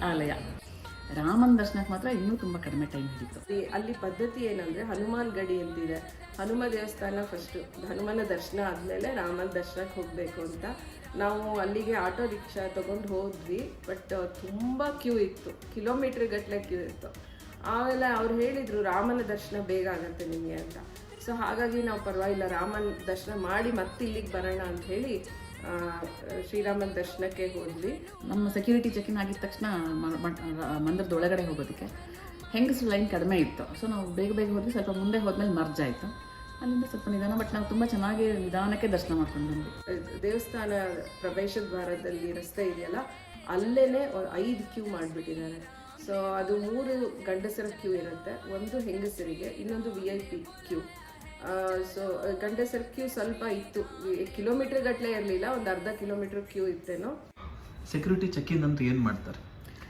ಆಲಯ. ರಾಮನ ದರ್ಶನಕ್ಕೆ ಮಾತ್ರ ಇನ್ನೂ ತುಂಬ ಕಡಿಮೆ ಟೈಮ್ ಹಿಡಿತು. ಅಲ್ಲಿ ಪದ್ಧತಿ ಏನಂದರೆ ಹನುಮಾನ್ ಗಡಿ ಅಂತಿದೆ. ಹನುಮ ದೇವಸ್ಥಾನ ಫಸ್ಟು, ಹನುಮನ ದರ್ಶನ ಆದಮೇಲೆ ರಾಮನ ದರ್ಶನಕ್ಕೆ ಹೋಗಬೇಕು ಅಂತ ನಾವು ಅಲ್ಲಿಗೆ ಆಟೋ ರಿಕ್ಷಾ ತೊಗೊಂಡು ಹೋದ್ವಿ. ಬಟ್ ತುಂಬ ಕ್ಯೂ ಇತ್ತು, ಕಿಲೋಮೀಟ್ರ್ ಗಟ್ಟಲೆ ಕ್ಯೂ ಇತ್ತು. ಆಮೇಲೆ ಅವ್ರು ಹೇಳಿದರು ರಾಮನ ದರ್ಶನ ಬೇಗ ಆಗುತ್ತೆ ನಿಮಗೆ ಅಂತ. ಸೊ ಹಾಗಾಗಿ ನಾವು ಪರವಾಗಿಲ್ಲ ರಾಮನ ದರ್ಶನ ಮಾಡಿ ಮತ್ತೆ ಇಲ್ಲಿಗೆ ಬರೋಣ ಅಂತ ಹೇಳಿ ಶ್ರೀರಾಮನ ದರ್ಶನಕ್ಕೆ ಹೋದ್ವಿ. ನಮ್ಮ ಸೆಕ್ಯೂರಿಟಿ ಚೆಕಿನ್ ಆಗಿದ ತಕ್ಷಣ ಮಂದಿರದ ಒಳಗಡೆ ಹೋಗೋದಕ್ಕೆ ಹೆಂಗಸರು ಲೈನ್ ಕಡಿಮೆ ಇತ್ತು. ಸೊ ನಾವು ಬೇಗ ಹೋದ್ವಿ. ಸ್ವಲ್ಪ ಮುಂದೆ ಹೋದ್ಮೇಲೆ ಮರ್ಜ್ ಆಯಿತು. ಅಲ್ಲಿಂದ ಸ್ವಲ್ಪ ನಿಧಾನ, ಬಟ್ ನಾವು ತುಂಬ ಚೆನ್ನಾಗಿ ನಿಧಾನಕ್ಕೆ ದರ್ಶನ ಮಾಡ್ಕೊಂಡು ಬಂದ್ವಿ. ದೇವಸ್ಥಾನ ಪ್ರವೇಶ ದ್ವಾರದಲ್ಲಿ ರಸ್ತೆ ಇದೆಯಲ್ಲ, ಅಲ್ಲೇ 5 ಕ್ಯೂ ಮಾಡಿಬಿಟ್ಟಿದ್ದಾರೆ. ಸೊ ಅದು 3 ಗಂಡಸರ ಕ್ಯೂ ಇರುತ್ತೆ, ಒಂದು ಹೆಂಗಸರಿಗೆ, ಇನ್ನೊಂದು VIP ಕ್ಯೂ. ಸೊ ಗಂಡಸರ ಕ್ಯೂ ಸ್ವಲ್ಪ ಇತ್ತು, ಕಿಲೋಮೀಟರ್ ಗಟ್ಟಲೆ ಇರಲಿಲ್ಲ, ಒಂದು ಅರ್ಧ ಕಿಲೋಮೀಟರ್ ಕ್ಯೂ ಇತ್ತೇನೋ. ಸೆಕ್ಯೂರಿಟಿ ಚೆಕ್ ಇನ್ ಅಂತ ಏನು ಮಾಡ್ತಾರೆ?